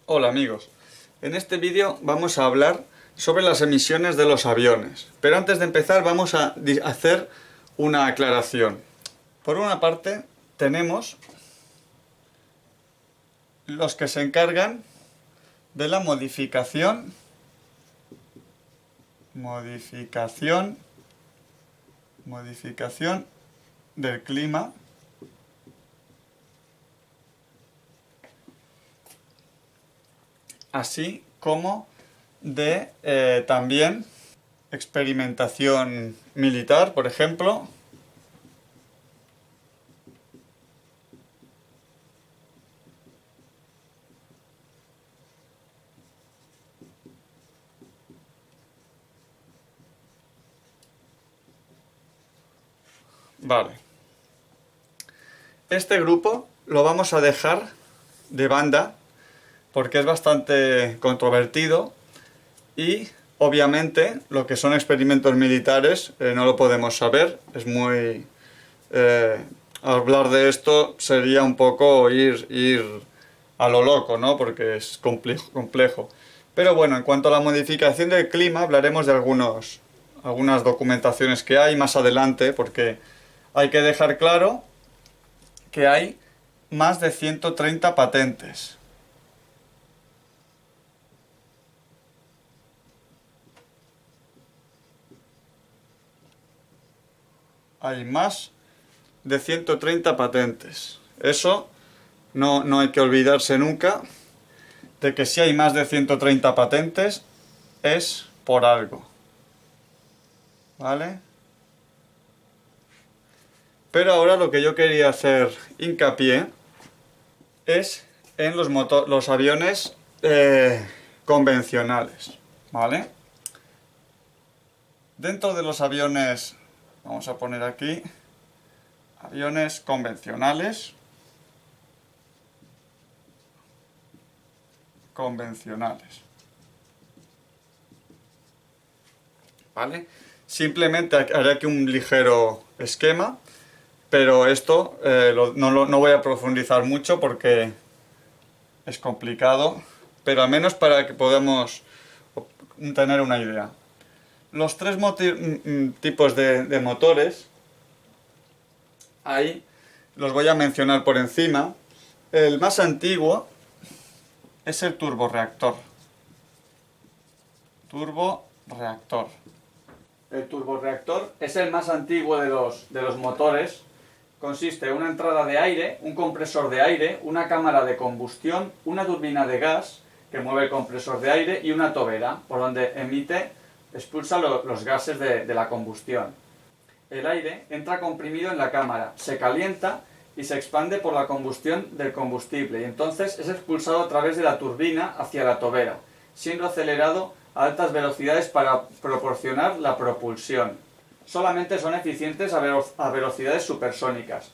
Hola amigos, en este vídeo vamos a hablar sobre las emisiones de los aviones, pero antes de empezar vamos a hacer una aclaración. Por una parte tenemos los que se encargan de la modificación del clima así como de también experimentación militar, por ejemplo, vale. Este grupo lo vamos a dejar de banda porque es bastante controvertido y obviamente lo que son experimentos militares no lo podemos saber, es muy... hablar de esto sería un poco ir a lo loco, ¿no? Porque es complejo. Pero bueno, en cuanto a la modificación del clima hablaremos de algunas documentaciones que hay más adelante, porque hay que dejar claro que hay más de 130 patentes. Hay más de 130 patentes. Eso no hay que olvidarse nunca de que si hay más de 130 patentes es por algo. ¿Vale? Pero ahora lo que yo quería hacer hincapié es en los aviones convencionales. ¿Vale? Dentro de los aviones, vamos a poner aquí, aviones convencionales. ¿Vale? Simplemente haré aquí un ligero esquema, pero esto no voy a profundizar mucho porque es complicado, pero al menos para que podamos tener una idea. Los tres tipos de motores, ahí los voy a mencionar por encima. El más antiguo es el turborreactor. El turborreactor es el más antiguo de los motores. Consiste en una entrada de aire, un compresor de aire, una cámara de combustión, una turbina de gas que mueve el compresor de aire y una tobera por donde expulsa los gases de la combustión. El aire entra comprimido en la cámara, se calienta y se expande por la combustión del combustible y entonces es expulsado a través de la turbina hacia la tobera, siendo acelerado a altas velocidades para proporcionar la propulsión. Solamente son eficientes a velocidades supersónicas,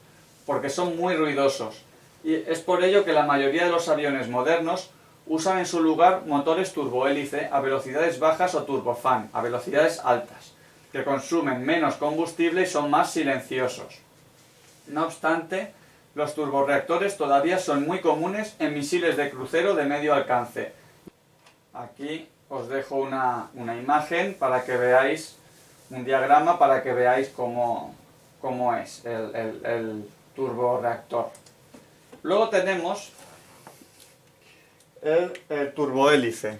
porque son muy ruidosos, y es por ello que la mayoría de los aviones modernos usan en su lugar motores turbohélice a velocidades bajas o turbofan, a velocidades altas, que consumen menos combustible y son más silenciosos. No obstante, los turborreactores todavía son muy comunes en misiles de crucero de medio alcance. Aquí os dejo una imagen para que veáis, un diagrama para que veáis cómo es el turborreactor. Luego tenemos el turbohélice.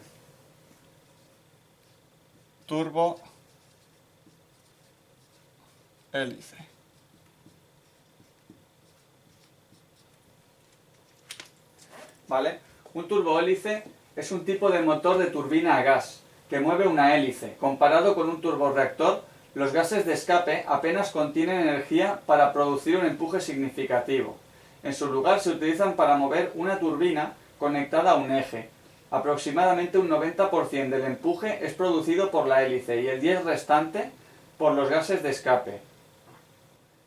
¿Vale? Un turbohélice es un tipo de motor de turbina a gas que mueve una hélice. Comparado con un turborreactor, los gases de escape apenas contienen energía para producir un empuje significativo. En su lugar se utilizan para mover una turbina conectada a un eje. Aproximadamente un 90% del empuje es producido por la hélice y el 10% restante por los gases de escape.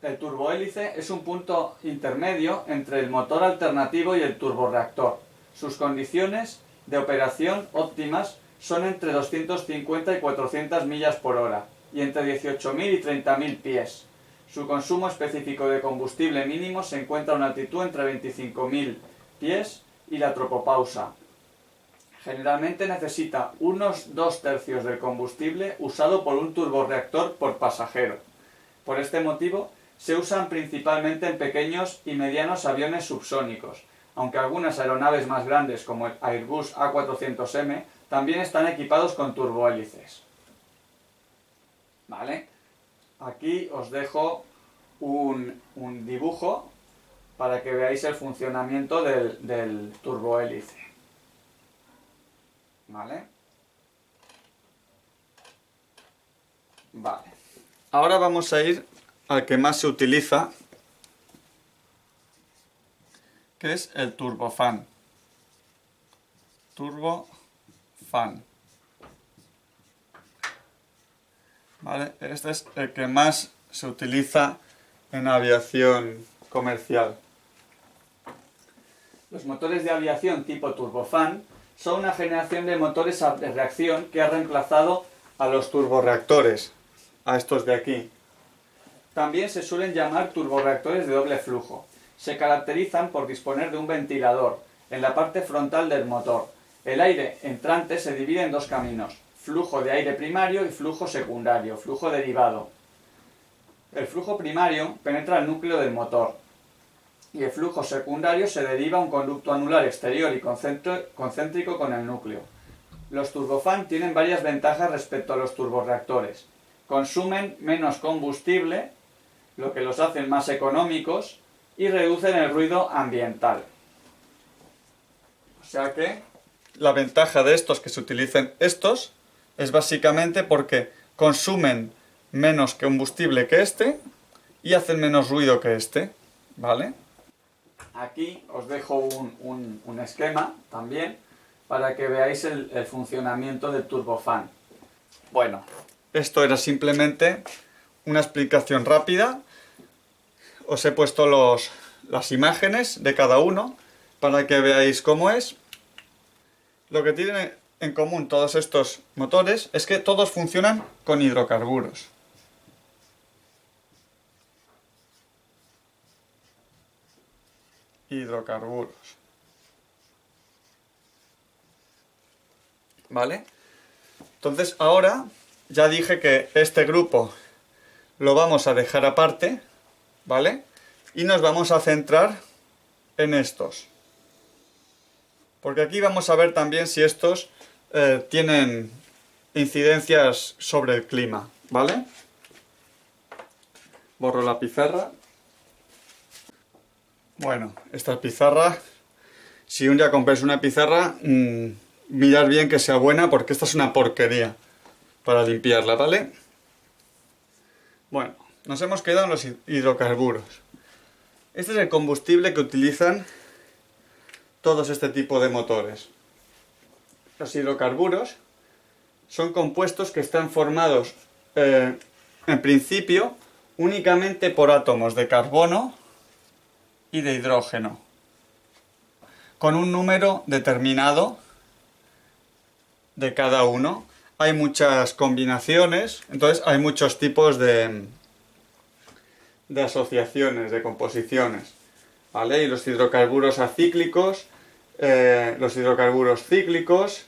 El turbohélice es un punto intermedio entre el motor alternativo y el turborreactor. Sus condiciones de operación óptimas son entre 250 y 400 millas por hora y entre 18.000 y 30.000 pies. Su consumo específico de combustible mínimo se encuentra a una altitud entre 25.000 pies y la tropopausa. Generalmente necesita unos 2/3 del combustible usado por un turborreactor por pasajero. Por este motivo, se usan principalmente en pequeños y medianos aviones subsónicos, aunque algunas aeronaves más grandes como el Airbus A400M también están equipados con turbohélices. ¿Vale? Aquí os dejo un dibujo para que veáis el funcionamiento del turbohélice. ¿Vale? Vale. Ahora vamos a ir al que más se utiliza, que es el turbofan. Turbofan. ¿Vale? Este es el que más se utiliza en aviación comercial. Los motores de aviación tipo turbofan son una generación de motores de reacción que ha reemplazado a los turborreactores, a estos de aquí. También se suelen llamar turborreactores de doble flujo. Se caracterizan por disponer de un ventilador en la parte frontal del motor. El aire entrante se divide en dos caminos: flujo de aire primario y flujo secundario, flujo derivado. El flujo primario penetra el núcleo del motor y el flujo secundario se deriva a un conducto anular exterior y concéntrico con el núcleo. Los turbofan tienen varias ventajas respecto a los turborreactores. Consumen menos combustible, lo que los hace más económicos, y reducen el ruido ambiental. O sea que la ventaja de estos, que se utilicen estos, es básicamente porque consumen menos combustible que este y hacen menos ruido que este, ¿vale? Aquí os dejo un esquema también para que veáis el funcionamiento del turbofan. Bueno, esto era simplemente una explicación rápida. Os he puesto las imágenes de cada uno para que veáis cómo es. Lo que tienen en común todos estos motores es que todos funcionan con hidrocarburos. Hidrocarburos. ¿Vale? Entonces ahora ya dije que este grupo lo vamos a dejar aparte, ¿vale? Y nos vamos a centrar en estos. Porque aquí vamos a ver también si estos tienen incidencias sobre el clima, ¿vale? Borro la pizarra. Bueno, esta pizarra, si un día compráis una pizarra, mirad bien que sea buena, porque esta es una porquería para limpiarla, ¿vale? Bueno, nos hemos quedado en los hidrocarburos. Este es el combustible que utilizan todos este tipo de motores. Los hidrocarburos son compuestos que están formados, en principio, únicamente por átomos de carbono y de hidrógeno, con un número determinado de cada uno. Hay muchas combinaciones, entonces hay muchos tipos de asociaciones, de composiciones, ¿vale? Y los hidrocarburos acíclicos, los hidrocarburos cíclicos,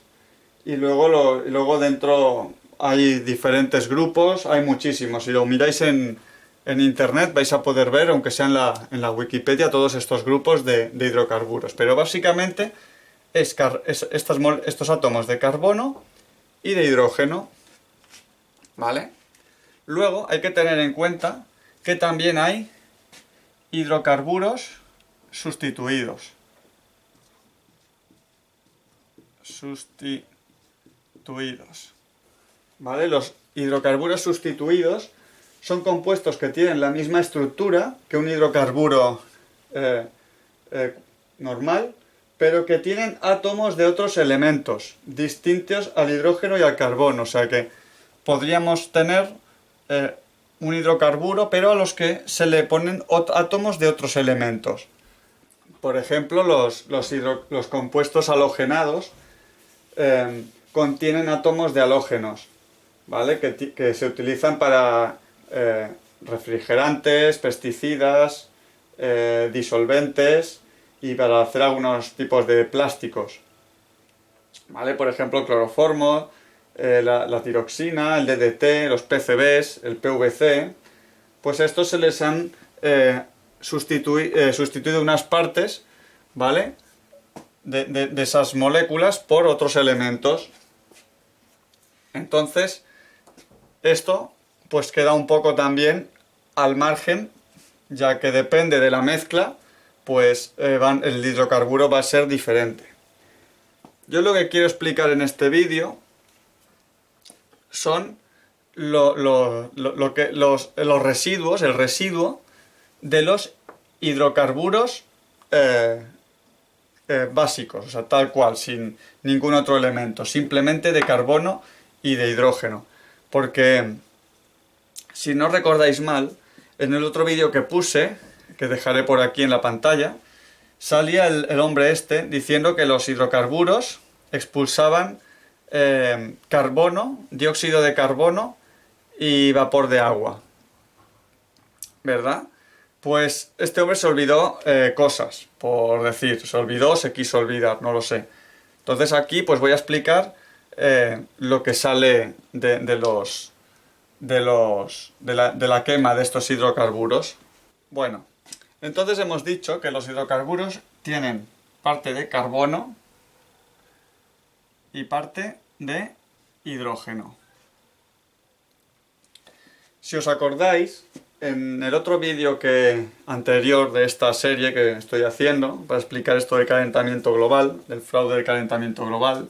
y luego dentro hay diferentes grupos, hay muchísimos. Si lo miráis en internet vais a poder ver, aunque sea en la Wikipedia, todos estos grupos de hidrocarburos. Pero básicamente es estos átomos de carbono y de hidrógeno, ¿vale? Luego hay que tener en cuenta que también hay hidrocarburos sustituidos. ¿Vale? Los hidrocarburos sustituidos son compuestos que tienen la misma estructura que un hidrocarburo normal, pero que tienen átomos de otros elementos distintos al hidrógeno y al carbono. O sea que podríamos tener un hidrocarburo, pero a los que se le ponen átomos de otros elementos. Por ejemplo, los compuestos halogenados contienen átomos de halógenos, ¿vale? Que se utilizan para refrigerantes, pesticidas, disolventes y para hacer algunos tipos de plásticos. ¿vale? Por ejemplo, el cloroformo, la tiroxina, el DDT, los PCBs, el PVC, pues estos se les han sustituido unas partes, ¿vale? De esas moléculas por otros elementos. Entonces, esto pues queda un poco también al margen, ya que depende de la mezcla, pues el hidrocarburo va a ser diferente. Yo lo que quiero explicar en este vídeo son los residuos, el residuo de los hidrocarburos básicos, o sea, tal cual, sin ningún otro elemento, simplemente de carbono y de hidrógeno. Porque, si no recordáis mal, en el otro vídeo que puse, que dejaré por aquí en la pantalla, salía el hombre este diciendo que los hidrocarburos expulsaban carbono, dióxido de carbono y vapor de agua, ¿verdad? Pues este hombre se olvidó cosas, por decir, se olvidó, se quiso olvidar, no lo sé. Entonces aquí pues voy a explicar lo que sale de la quema de estos hidrocarburos. Bueno, entonces hemos dicho que los hidrocarburos tienen parte de carbono y parte de hidrógeno. Si os acordáis, en el otro vídeo anterior de esta serie que estoy haciendo, para explicar esto del calentamiento global, del fraude del calentamiento global,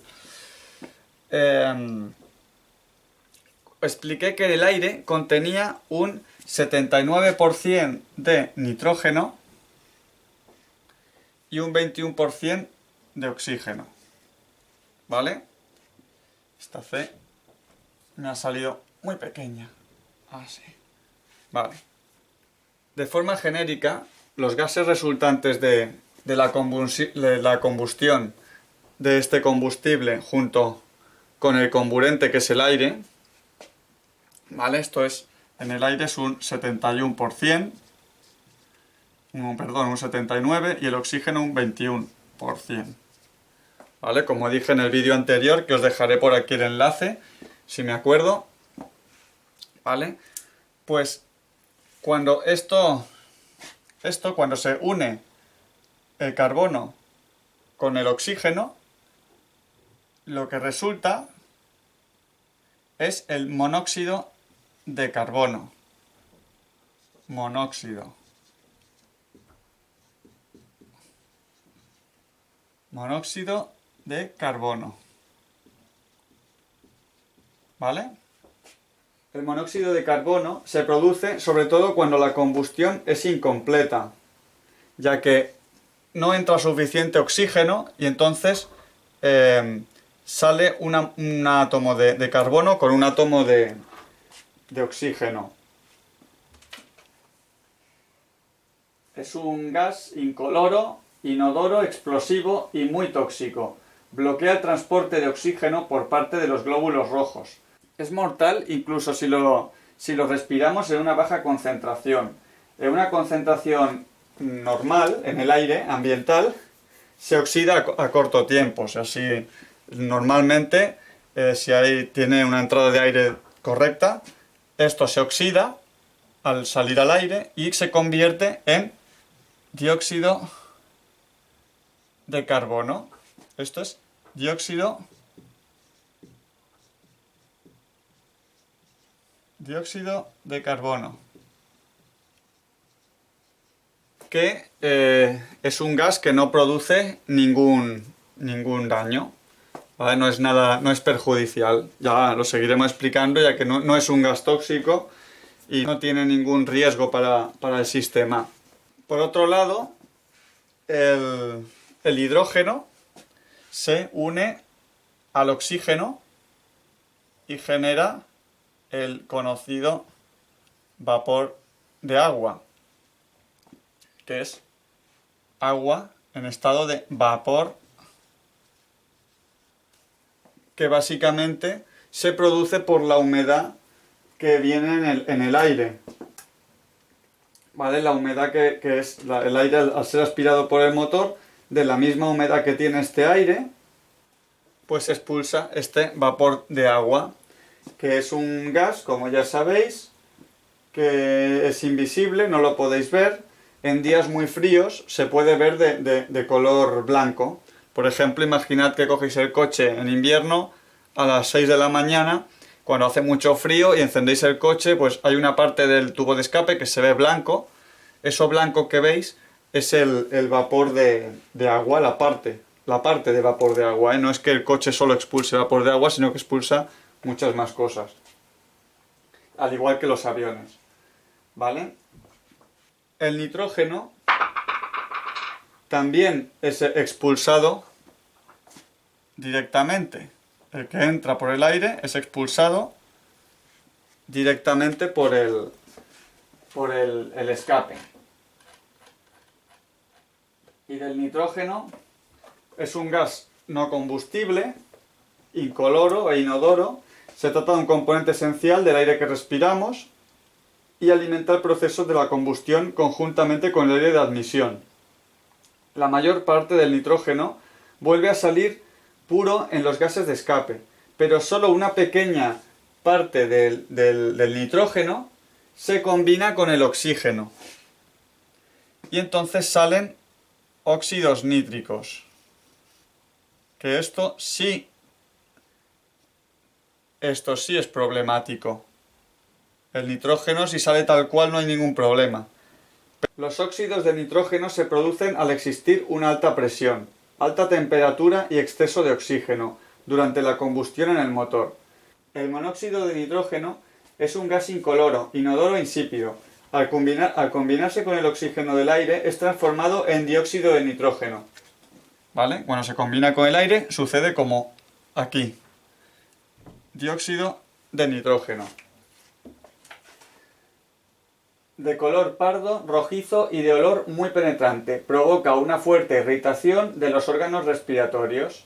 expliqué que el aire contenía un 79% de nitrógeno y un 21% de oxígeno. ¿Vale? Esta C me ha salido muy pequeña. Así. Vale. De forma genérica, los gases resultantes de la combustión de este combustible junto con el comburente, que es el aire, ¿vale? Esto es, en el aire es un 71%, un 79%, y el oxígeno un 21%. ¿Vale? Como dije en el vídeo anterior, que os dejaré por aquí el enlace, si me acuerdo, ¿vale? Pues cuando cuando se une el carbono con el oxígeno, lo que resulta es el monóxido de carbono. Monóxido de carbono. ¿Vale? El monóxido de carbono se produce sobre todo cuando la combustión es incompleta, ya que no entra suficiente oxígeno y entonces sale un átomo de carbono con un átomo de oxígeno. Es un gas incoloro, inodoro, explosivo y muy tóxico. Bloquea el transporte de oxígeno por parte de los glóbulos rojos. Es mortal incluso si lo respiramos en una baja concentración. En una concentración normal, en el aire ambiental, se oxida a corto tiempo. O sea, si normalmente, tiene una entrada de aire correcta, esto se oxida al salir al aire y se convierte en dióxido de carbono. Esto es dióxido de carbono, que es un gas que no produce ningún daño, ¿vale? No es perjudicial. Ya lo seguiremos explicando, ya que no es un gas tóxico y no tiene ningún riesgo para el sistema. Por otro lado, el hidrógeno se une al oxígeno y genera el conocido vapor de agua, que es agua en estado de vapor, que básicamente se produce por la humedad que viene en el aire. ¿Vale? La humedad que es el aire al ser aspirado por el motor, de la misma humedad que tiene este aire, pues expulsa este vapor de agua, que es un gas, como ya sabéis, que es invisible, no lo podéis ver. En días muy fríos se puede ver de color blanco. Por ejemplo, imaginad que cogéis el coche en invierno a las 6 de la mañana, cuando hace mucho frío, y encendéis el coche, pues hay una parte del tubo de escape que se ve blanco. Eso blanco que veis es el vapor de agua, la parte de vapor de agua, ¿eh? No es que el coche solo expulse vapor de agua, sino que expulsa muchas más cosas. Al igual que los aviones, ¿vale? El nitrógeno también es expulsado directamente. El que entra por el aire es expulsado directamente por el escape. Y del nitrógeno es un gas no combustible, incoloro e inodoro. Se trata de un componente esencial del aire que respiramos y alimenta el proceso de la combustión conjuntamente con el aire de admisión. La mayor parte del nitrógeno vuelve a salir puro en los gases de escape, pero solo una pequeña parte del nitrógeno se combina con el oxígeno. Y entonces salen óxidos nítricos. Que esto sí es problemático. El nitrógeno, si sale tal cual, no hay ningún problema. Los óxidos de nitrógeno se producen al existir una alta presión, alta temperatura y exceso de oxígeno durante la combustión en el motor. El monóxido de nitrógeno es un gas incoloro, inodoro e insípido. Al combinarse con el oxígeno del aire es transformado en dióxido de nitrógeno. ¿Vale? Cuando se combina con el aire sucede como aquí. Dióxido de nitrógeno. De color pardo, rojizo y de olor muy penetrante. Provoca una fuerte irritación de los órganos respiratorios.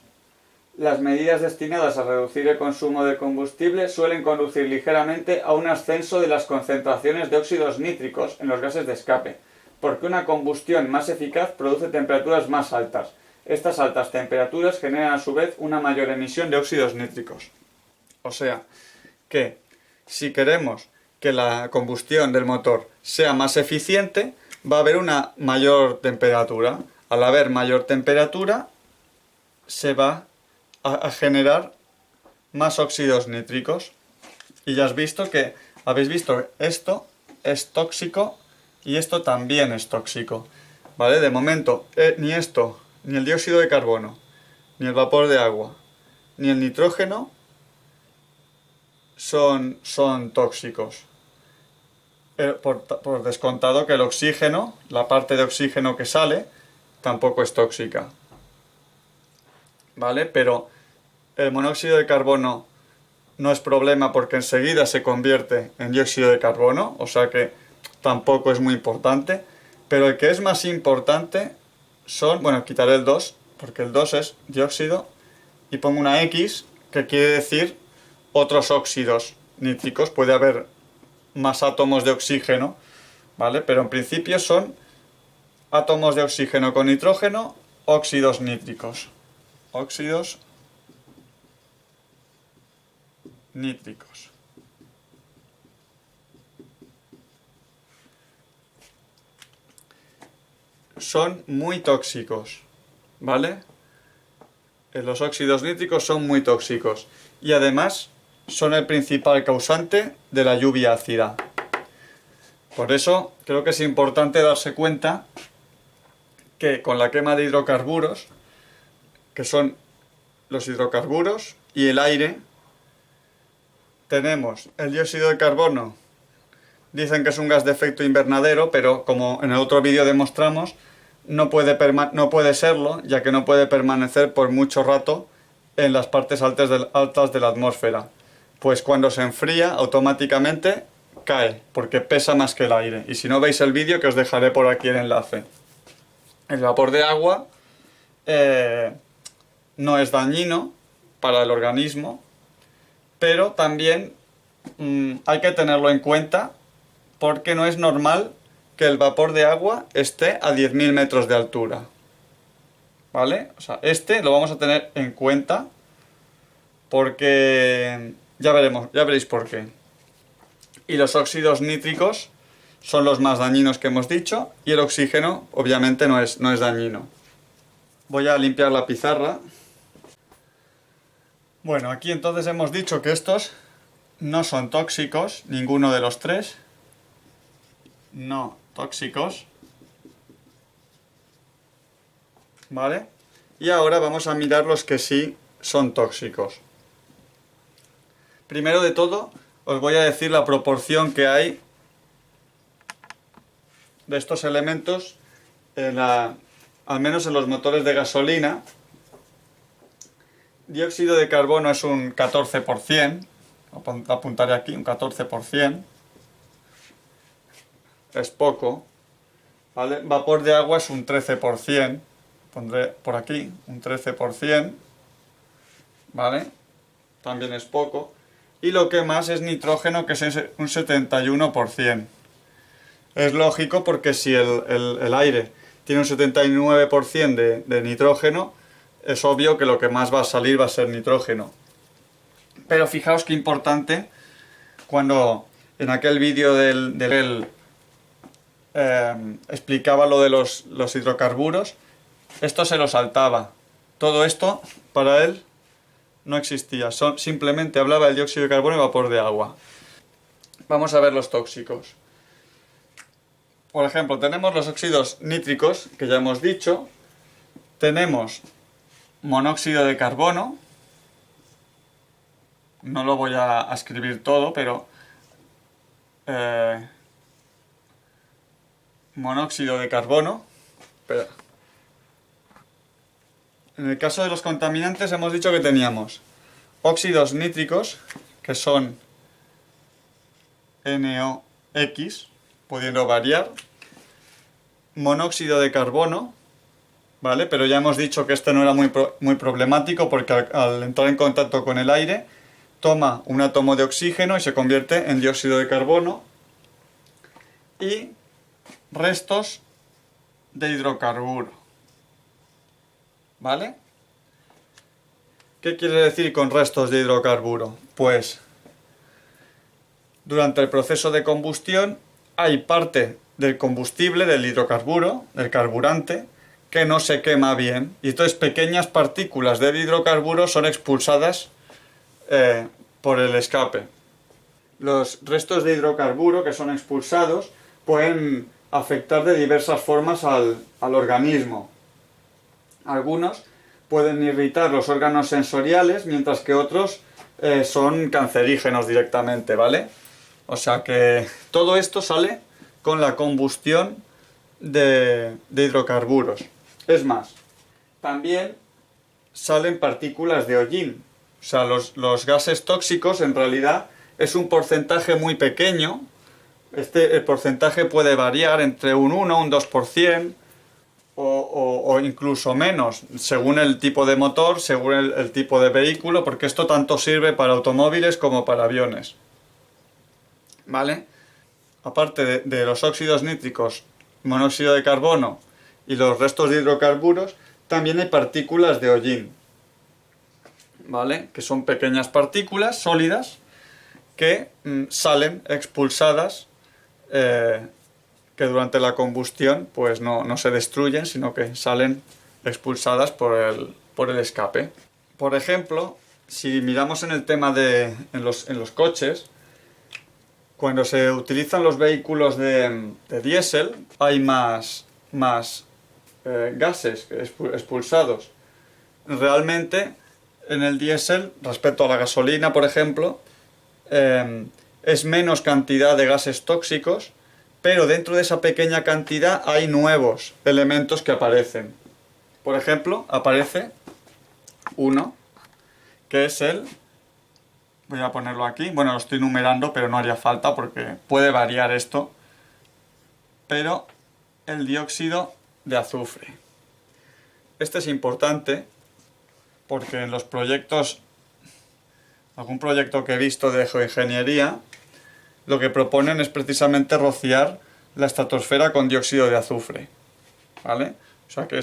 Las medidas destinadas a reducir el consumo de combustible suelen conducir ligeramente a un ascenso de las concentraciones de óxidos nítricos en los gases de escape, porque una combustión más eficaz produce temperaturas más altas. Estas altas temperaturas generan a su vez una mayor emisión de óxidos nítricos. O sea, que si queremos que la combustión del motor sea más eficiente, va a haber una mayor temperatura. Al haber mayor temperatura, se va a generar más óxidos nítricos. Y ya habéis visto esto es tóxico y esto también es tóxico. ¿Vale? De momento, ni esto, ni el dióxido de carbono, ni el vapor de agua, ni el nitrógeno son tóxicos. Por descontado que el oxígeno, la parte de oxígeno que sale, tampoco es tóxica. ¿Vale? Pero el monóxido de carbono no es problema porque enseguida se convierte en dióxido de carbono, o sea que tampoco es muy importante. Pero el que es más importante son, bueno, quitaré el 2, porque el 2 es dióxido, y pongo una X, que quiere decir otros óxidos nítricos. Puede haber más átomos de oxígeno, ¿vale? Pero en principio son átomos de oxígeno con nitrógeno, óxidos nítricos. Óxidos nítricos. Son muy tóxicos, ¿vale? Los óxidos nítricos son muy tóxicos y además son el principal causante de la lluvia ácida. Por eso creo que es importante darse cuenta que con la quema de hidrocarburos, que son los hidrocarburos y el aire, tenemos el dióxido de carbono. Dicen que es un gas de efecto invernadero, pero como en el otro vídeo demostramos, no puede serlo, ya que no puede permanecer por mucho rato en las partes altas de la atmósfera. Pues cuando se enfría, automáticamente cae, porque pesa más que el aire. Y si no veis el vídeo, que os dejaré por aquí el enlace. El vapor de agua no es dañino para el organismo, pero también hay que tenerlo en cuenta porque no es normal que el vapor de agua esté a 10.000 metros de altura. ¿Vale? O sea, lo vamos a tener en cuenta porque ya veréis por qué. Y los óxidos nítricos son los más dañinos que hemos dicho, y el oxígeno obviamente no es dañino. Voy a limpiar la pizarra. Bueno, aquí entonces hemos dicho que estos no son tóxicos, ninguno de los tres. No tóxicos. ¿Vale? Y ahora vamos a mirar los que sí son tóxicos. Primero de todo, os voy a decir la proporción que hay de estos elementos, al menos en los motores de gasolina. Dióxido de carbono es un 14%, apuntaré aquí, un 14%, es poco, ¿vale? Vapor de agua es un 13%, pondré por aquí, un 13%, ¿vale? También es poco. Y lo que más es nitrógeno, que es un 71%. Es lógico porque si el aire tiene un 79% de nitrógeno, es obvio que lo que más va a salir va a ser nitrógeno. Pero fijaos qué importante, cuando en aquel vídeo explicaba lo de los hidrocarburos, esto se lo saltaba. Todo esto para él no existía, simplemente hablaba del dióxido de carbono y vapor de agua. Vamos a ver los tóxicos. Por ejemplo, tenemos los óxidos nítricos, que ya hemos dicho. Tenemos monóxido de carbono. No lo voy a escribir todo, pero monóxido de carbono. Espera. En el caso de los contaminantes hemos dicho que teníamos óxidos nítricos, que son NOx, pudiendo variar, monóxido de carbono, ¿vale? Pero ya hemos dicho que este no era muy problemático porque al entrar en contacto con el aire toma un átomo de oxígeno y se convierte en dióxido de carbono. Y restos de hidrocarburo, ¿vale? ¿Qué quiere decir con restos de hidrocarburo? Pues durante el proceso de combustión hay parte del combustible, del hidrocarburo, del carburante, que no se quema bien. Y entonces pequeñas partículas del hidrocarburo son expulsadas por el escape. Los restos de hidrocarburo que son expulsados pueden afectar de diversas formas al organismo. Algunos pueden irritar los órganos sensoriales, mientras que otros son cancerígenos directamente, ¿vale? O sea que todo esto sale con la combustión de hidrocarburos. Es más, también salen partículas de hollín. O sea, los gases tóxicos en realidad es un porcentaje muy pequeño. El porcentaje puede variar entre un 1, un 2%, o incluso menos, según el tipo de motor, según el tipo de vehículo, porque esto tanto sirve para automóviles como para aviones. ¿Vale? Aparte de los óxidos nítricos, monóxido de carbono y los restos de hidrocarburos, también hay partículas de hollín, ¿vale? Que son pequeñas partículas sólidas que salen expulsadas, que durante la combustión pues no se destruyen, sino que salen expulsadas por el escape. Por ejemplo, si miramos en el tema en los coches, cuando se utilizan los vehículos de diésel, hay más gases expulsados. Realmente, en el diésel, respecto a la gasolina, por ejemplo, es menos cantidad de gases tóxicos, pero dentro de esa pequeña cantidad hay nuevos elementos que aparecen. Por ejemplo, aparece uno, que es voy a ponerlo aquí, bueno, lo estoy numerando, pero no haría falta porque puede variar esto, pero el dióxido de azufre. Este es importante porque en los proyectos, algún proyecto que he visto de geoingeniería, lo que proponen es precisamente rociar la estratosfera con dióxido de azufre, ¿vale? O sea que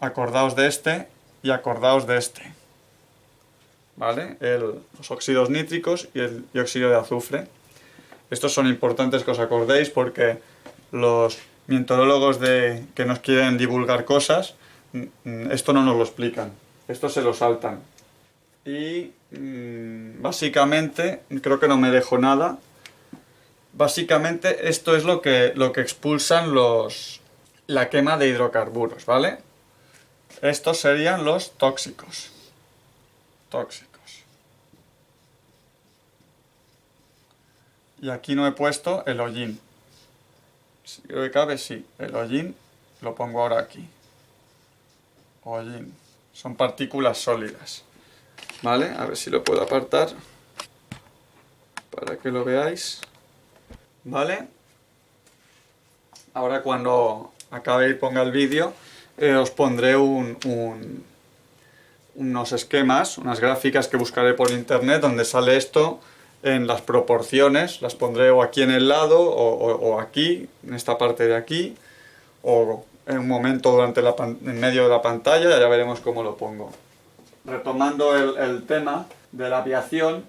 acordaos de este y acordaos de este. ¿vale? Los óxidos nítricos y el dióxido de azufre. Estos son importantes que os acordéis porque los mientologos que nos quieren divulgar cosas, esto no nos lo explican, esto se lo saltan. Y básicamente, creo que no me dejo nada, básicamente esto es lo que expulsan la quema de hidrocarburos, ¿vale? Estos serían los tóxicos. Y aquí no he puesto el hollín. Si creo que cabe, sí. El hollín lo pongo ahora aquí. Hollín. Son partículas sólidas. ¿Vale? A ver si lo puedo apartar. Para que lo veáis. ¿Vale? Ahora cuando acabe y ponga el vídeo, os pondré unos esquemas, unas gráficas que buscaré por internet donde sale esto en las proporciones. Las pondré o aquí en el lado o aquí, en esta parte de aquí, o en un momento en medio de la pantalla, ya veremos cómo lo pongo. Retomando el tema de la aviación,